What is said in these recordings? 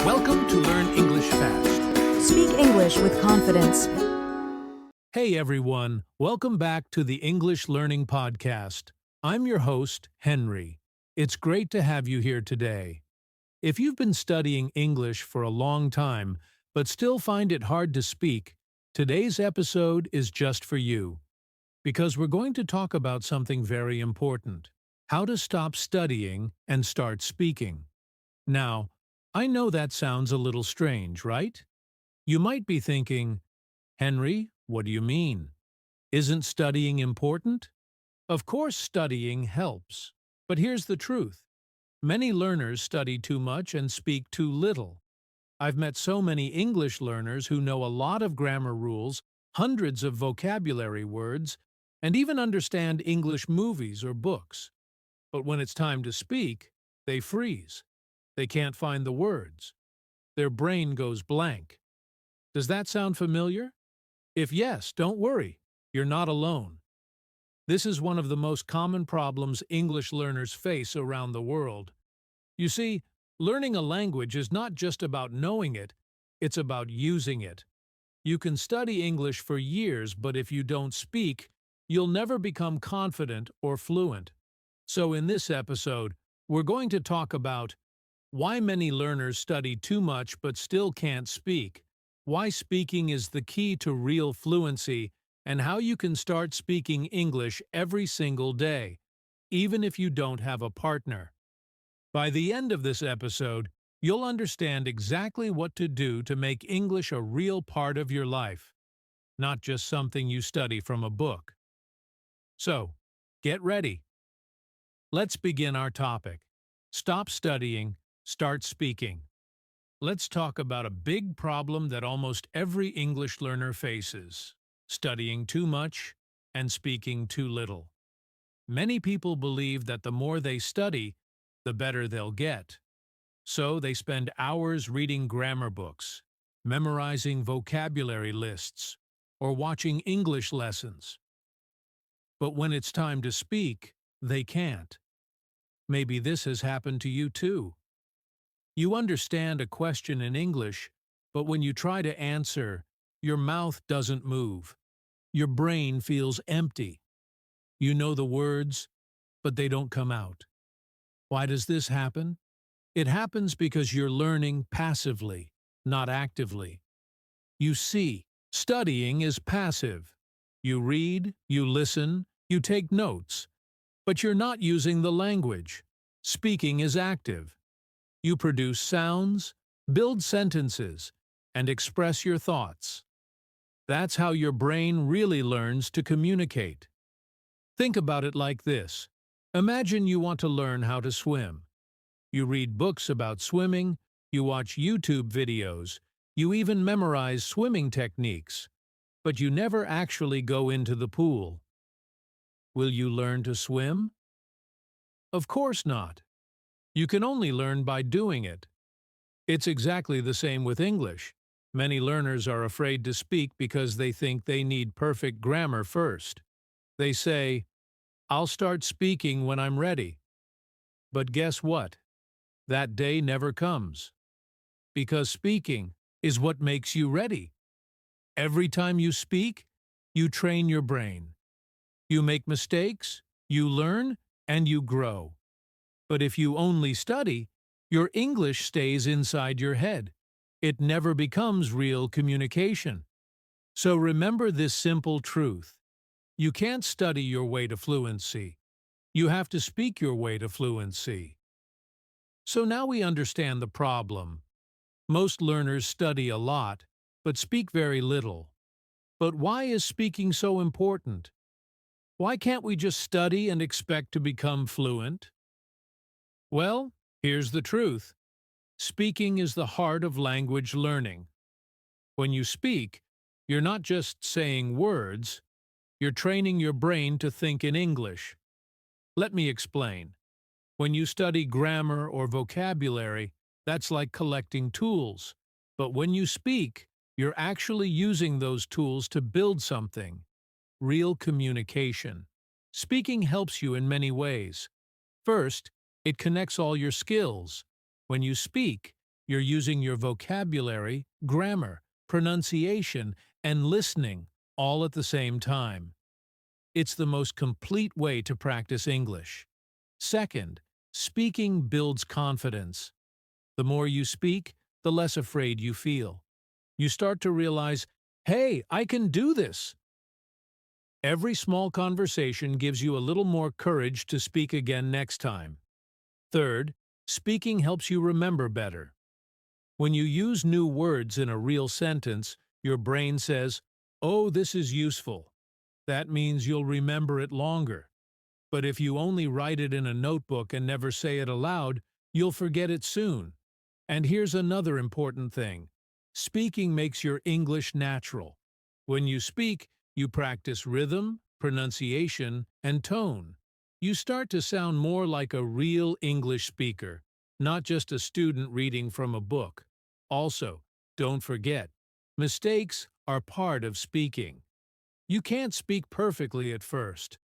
Welcome to Learn English Fast. Speak English with confidence. Hey everyone, welcome back to the English Learning Podcast. I'm your host, Henry. It's great to have you here today. If you've been studying English for a long time, but still find it hard to speak, today's episode is just for you. Because we're going to talk about something very important: how to stop studying and start speaking. Now, I know that sounds a little strange, right? You might be thinking, Henry, what do you mean? Isn't studying important? Of course, studying helps. But here's the truth. Many learners study too much and speak too little. I've met so many English learners who know a lot of grammar rules, hundreds of vocabulary words, and even understand English movies or books. But when it's time to speak, they freeze. They can't find the words. Their brain goes blank. Does that sound familiar? If yes, don't worry. You're not alone. This is one of the most common problems English learners face around the world. You see, learning a language is not just about knowing it, it's about using it. You can study English for years, but if you don't speak, you'll never become confident or fluent. So in this episode, we're going to talk about why many learners study too much but still can't speak, why speaking is the key to real fluency, and how you can start speaking English every single day, even if you don't have a partner. By the end of this episode, you'll understand exactly what to do to make English a real part of your life, not just something you study from a book. So, get ready. Let's begin our topic. Stop studying, start speaking. Let's talk about a big problem that almost every English learner faces: studying too much and speaking too little. Many people believe that the more they study, the better they'll get. So they spend hours reading grammar books, memorizing vocabulary lists, or watching English lessons. But when it's time to speak, they can't. Maybe this has happened to you too. You understand a question in English, but when you try to answer, your mouth doesn't move. Your brain feels empty. You know the words, but they don't come out. Why does this happen? It happens because you're learning passively, not actively. You see, studying is passive. You read, you listen, you take notes, but you're not using the language. Speaking is active. You produce sounds, build sentences, and express your thoughts. That's how your brain really learns to communicate. Think about it like this. Imagine you want to learn how to swim. You read books about swimming, you watch YouTube videos, you even memorize swimming techniques, but you never actually go into the pool. Will you learn to swim? Of course not. You can only learn by doing it. It's exactly the same with English. Many learners are afraid to speak because they think they need perfect grammar first. They say, "I'll start speaking when I'm ready." But guess what? That day never comes. Because speaking is what makes you ready. Every time you speak, you train your brain. You make mistakes, you learn, and you grow. But if you only study, your English stays inside your head. It never becomes real communication. So remember this simple truth. You can't study your way to fluency. You have to speak your way to fluency. So now we understand the problem. Most learners study a lot, but speak very little. But why is speaking so important? Why can't we just study and expect to become fluent? Well, here's the truth. Speaking is the heart of language learning. When you speak, you're not just saying words, you're training your brain to think in English. Let me explain. When you study grammar or vocabulary, that's like collecting tools. But when you speak, you're actually using those tools to build something. Real communication. Speaking helps you in many ways. First, it connects all your skills. When you speak, You're using your vocabulary, grammar, pronunciation, and listening all at the same time. It's the most complete way to practice English. Second, speaking builds confidence. The more you speak, the less afraid you feel. You start to realize, hey, I can do this. Every small conversation gives you a little more courage to speak again next time. Third, speaking helps you remember better. When you use new words in a real sentence, your brain says, oh, this is useful. That means you'll remember it longer. But if you only write it in a notebook and never say it aloud, you'll forget it soon. And here's another important thing. Speaking makes your English natural. When you speak, you practice rhythm, pronunciation, and tone. You start to sound more like a real English speaker, not just a student reading from a book. Also, don't forget, mistakes are part of speaking. You can't speak perfectly at first,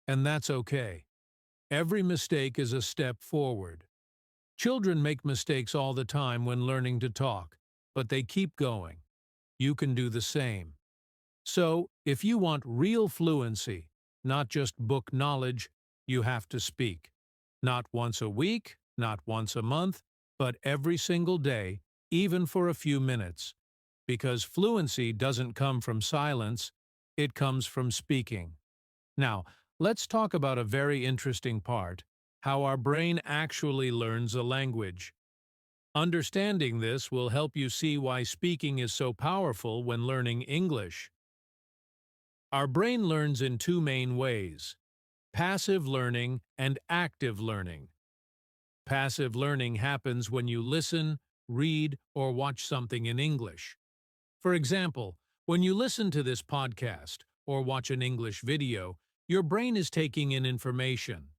and that's okay. Every mistake is a step forward. Children make mistakes all the time when learning to talk, but they keep going. You can do the same. So, if you want real fluency, not just book knowledge, you have to speak. Not once a week, not once a month, but every single day, even for a few minutes. Because fluency doesn't come from silence, it comes from speaking. Now, let's talk about a very interesting part, how our brain actually learns a language. Understanding this will help you see why speaking is so powerful when learning English. Our brain learns in two main ways: passive learning and active learning. Passive learning happens when you listen, read, or watch something in English. For example, when you listen to this podcast or watch an English video, your brain is taking in information.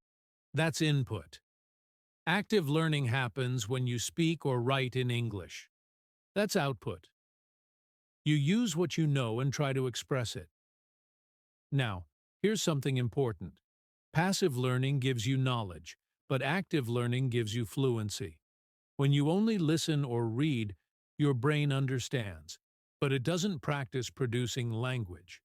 That's input. Active learning happens when you speak or write in English. That's output. You use what you know and try to express it. Now, here's something important. Passive learning gives you knowledge, but active learning gives you fluency. When you only listen or read, your brain understands, but it doesn't practice producing language.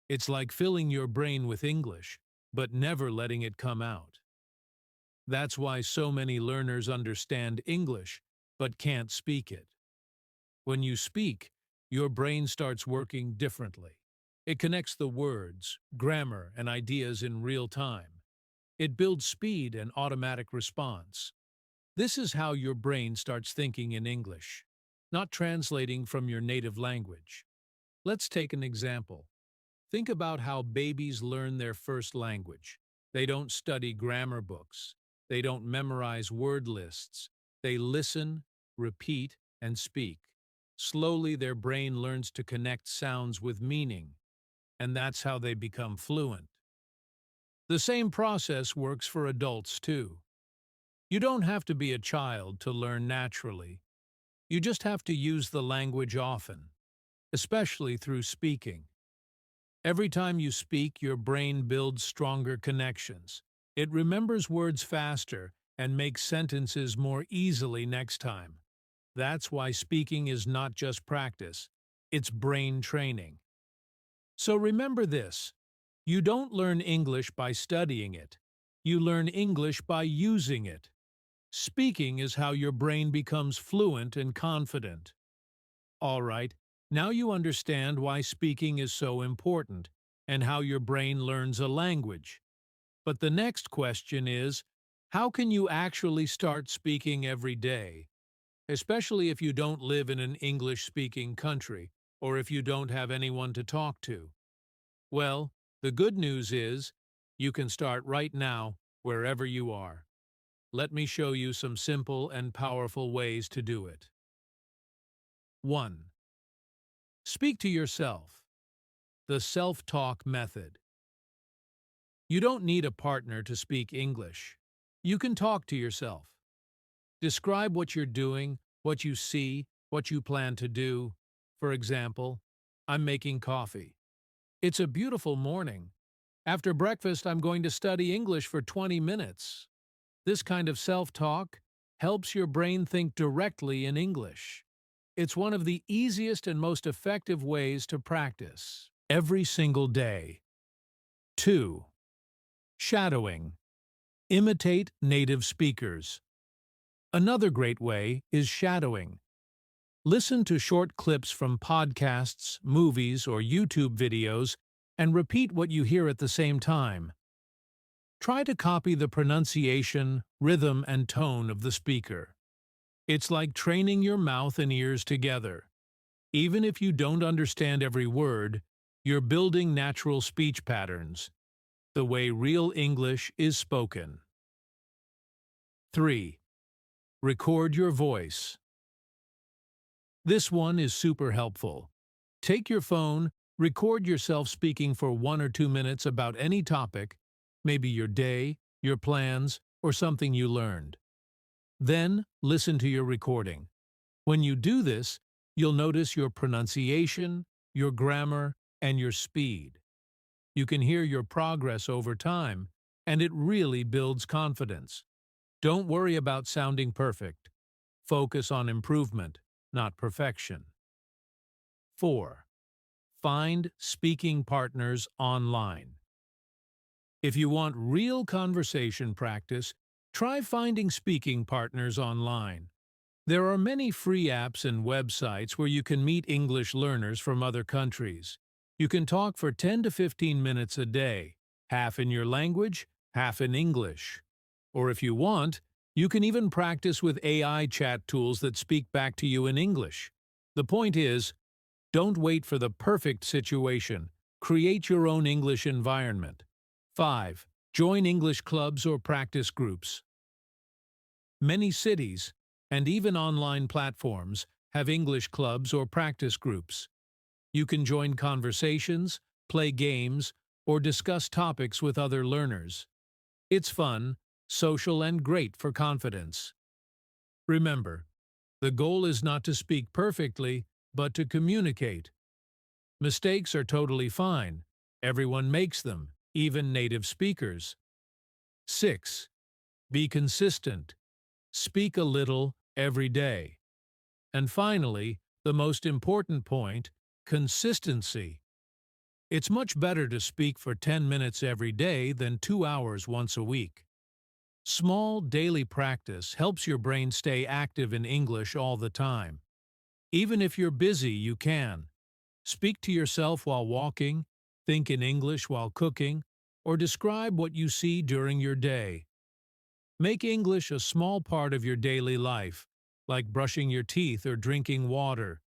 It's like filling your brain with English, but never letting it come out. That's why so many learners understand English, but can't speak it. When you speak, your brain starts working differently. It connects the words, grammar, and ideas in real time. It builds speed and automatic response. This is how your brain starts thinking in English, not translating from your native language. Let's take an example. Think about how babies learn their first language. They don't study grammar books. They don't memorize word lists. They listen, repeat, and speak. Slowly, their brain learns to connect sounds with meaning, and that's how they become fluent. The same process works for adults, too. You don't have to be a child to learn naturally. You just have to use the language often, especially through speaking. Every time you speak, your brain builds stronger connections. It remembers words faster and makes sentences more easily next time. That's why speaking is not just practice, it's brain training. So remember this: you don't learn English by studying it. You learn English by using it. Speaking is how your brain becomes fluent and confident. All right, now you understand why speaking is so important and how your brain learns a language. But the next question is, how can you actually start speaking every day? Especially if you don't live in an English-speaking country or if you don't have anyone to talk to. Well, the good news is you can start right now, wherever you are. Let me show you some simple and powerful ways to do it. 1. Speak to yourself. The self-talk method. You don't need a partner to speak English. You can talk to yourself. Describe what you're doing, what you see, what you plan to do. For example, I'm making coffee. It's a beautiful morning. After breakfast, I'm going to study English for 20 minutes. This kind of self-talk helps your brain think directly in English. It's one of the easiest and most effective ways to practice every single day. 2. Shadowing. Imitate native speakers. Another great way is shadowing. Listen to short clips from podcasts, movies, or YouTube videos and repeat what you hear at the same time. Try to copy the pronunciation, rhythm, and tone of the speaker. It's like training your mouth and ears together. Even if you don't understand every word, you're building natural speech patterns, the way real English is spoken. 3. Record your voice. This one is super helpful. Take your phone, record yourself speaking for 1 or 2 minutes about any topic, maybe your day, your plans, or something you learned. Then, listen to your recording. When you do this, you'll notice your pronunciation, your grammar, and your speed. You can hear your progress over time, and it really builds confidence. Don't worry about sounding perfect. Focus on improvement, not perfection. 4. Find speaking partners online. If you want real conversation practice, try finding speaking partners online. There are many free apps and websites where you can meet English learners from other countries. You can talk for 10 to 15 minutes a day, half in your language, half in English. Or if you want, you can even practice with AI chat tools that speak back to you in English. The point is, don't wait for the perfect situation. Create your own English environment. 5. Join English clubs or practice groups. Many cities, and even online platforms, have English clubs or practice groups. You can join conversations, play games, or discuss topics with other learners. It's fun, social, and great for confidence. Remember, the goal is not to speak perfectly, but to communicate. Mistakes are totally fine. Everyone makes them, even native speakers. 6. Be consistent. Speak a little every day. And finally, the most important point, consistency. It's much better to speak for 10 minutes every day than 2 hours once a week. Small daily practice helps your brain stay active in English all the time. Even if you're busy, you can. Speak to yourself while walking, think in English while cooking, or describe what you see during your day. Make English a small part of your daily life, like brushing your teeth or drinking water.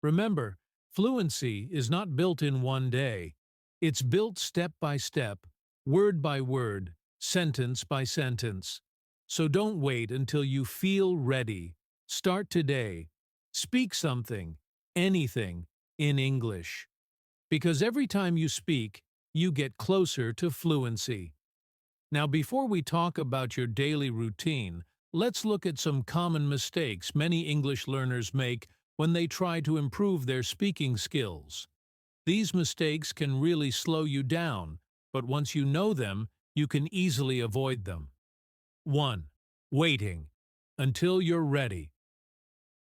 Remember, fluency is not built in one day. It's built step by step, word by word, sentence by sentence. So don't wait until you feel ready. Start today. Speak something, anything, in English. Because every time you speak, you get closer to fluency. Now, before we talk about your daily routine, let's look at some common mistakes many English learners make when they try to improve their speaking skills. These mistakes can really slow you down, but once you know them, you can easily avoid them. 1. Waiting until you're ready.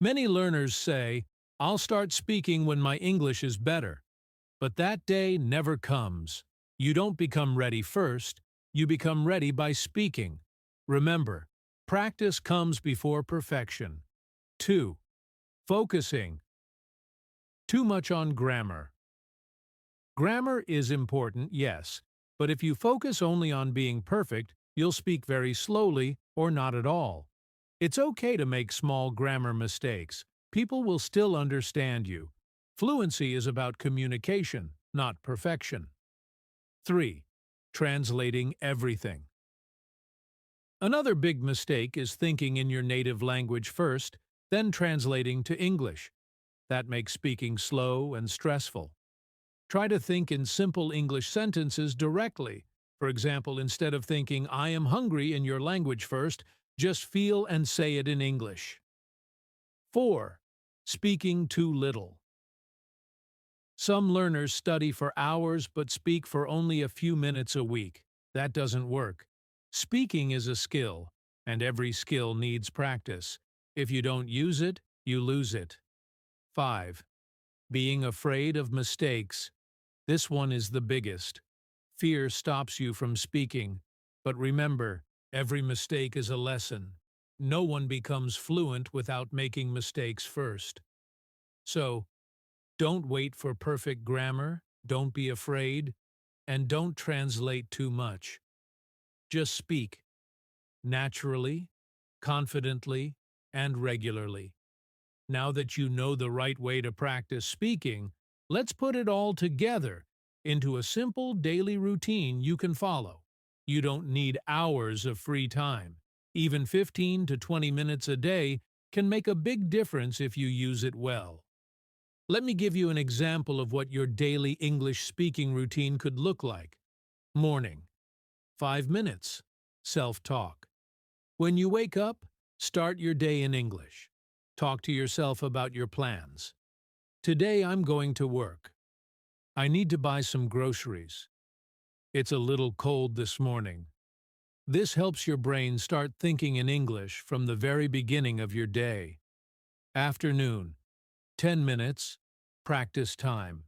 Many learners say, "I'll start speaking when my English is better." But that day never comes. You don't become ready first, you become ready by speaking. Remember, practice comes before perfection. 2. Focusing too much on grammar. Grammar is important, yes, but if you focus only on being perfect, you'll speak very slowly or not at all. It's okay to make small grammar mistakes. People will still understand you. Fluency is about communication, not perfection. 3. Translating everything. Another big mistake is thinking in your native language first, then translating to English. That makes speaking slow and stressful. Try to think in simple English sentences directly. For example, instead of thinking, "I am hungry" in your language first, just feel and say it in English. 4. Speaking too little. Some learners study for hours but speak for only a few minutes a week. That doesn't work. Speaking is a skill. and every skill needs practice. If you don't use it, you lose it. 5. Being afraid of mistakes. This one is the biggest. Fear stops you from speaking, but remember, every mistake is a lesson. No one becomes fluent without making mistakes first. So, don't wait for perfect grammar, don't be afraid, and don't translate too much. Just speak, naturally, confidently, and regularly. Now that you know the right way to practice speaking, let's put it all together into a simple daily routine you can follow. You don't need hours of free time. Even 15 to 20 minutes a day can make a big difference if you use it well. Let me give you an example of what your daily English speaking routine could look like. Morning, 5 minutes, self-talk. When you wake up, start your day in English. Talk to yourself about your plans. Today I'm going to work. I need to buy some groceries. It's a little cold this morning. This helps your brain start thinking in English from the very beginning of your day. Afternoon, 10 minutes, practice time.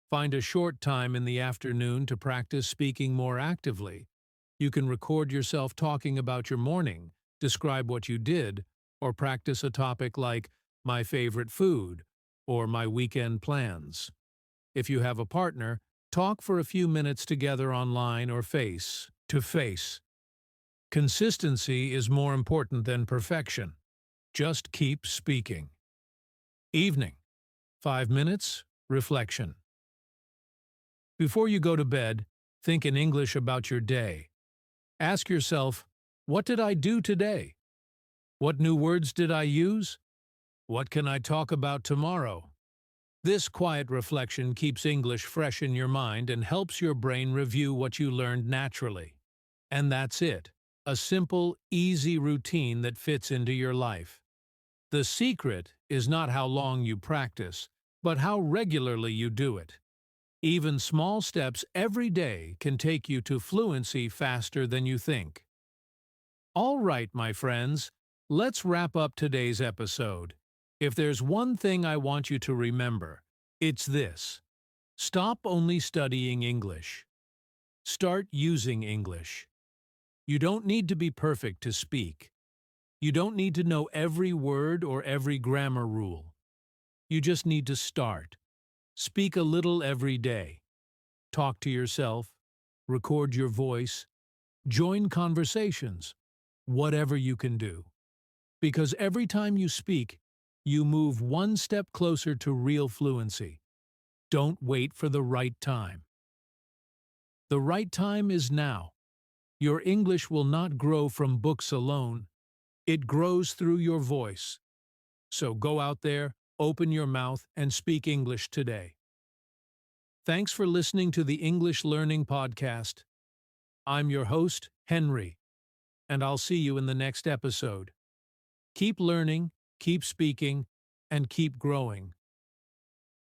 Find a short time in the afternoon to practice speaking more actively. You can record yourself talking about your morning, describe what you did, or practice a topic like my favorite food or my weekend plans. If you have a partner, talk for a few minutes together online or face to face. Consistency is more important than perfection. Just keep speaking. Evening, 5 minutes, reflection. Before you go to bed, think in English about your day. Ask yourself, what did I do today? What new words did I use? What can I talk about tomorrow? This quiet reflection keeps English fresh in your mind and helps your brain review what you learned naturally. And that's it, a simple, easy routine that fits into your life. The secret is not how long you practice, but how regularly you do it. Even small steps every day can take you to fluency faster than you think. All right, my friends, let's wrap up today's episode. If there's one thing I want you to remember, it's this. Stop only studying English. Start using English. You don't need to be perfect to speak. You don't need to know every word or every grammar rule. You just need to start. Speak a little every day. Talk to yourself. Record your voice. Join conversations. Whatever you can do. Because every time you speak, you move one step closer to real fluency. Don't wait for the right time. The right time is now. Your English will not grow from books alone. It grows through your voice. So go out there, open your mouth, and speak English today. Thanks for listening to the English Learning Podcast. I'm your host, Henry, and I'll see you in the next episode. Keep learning, keep speaking, and keep growing.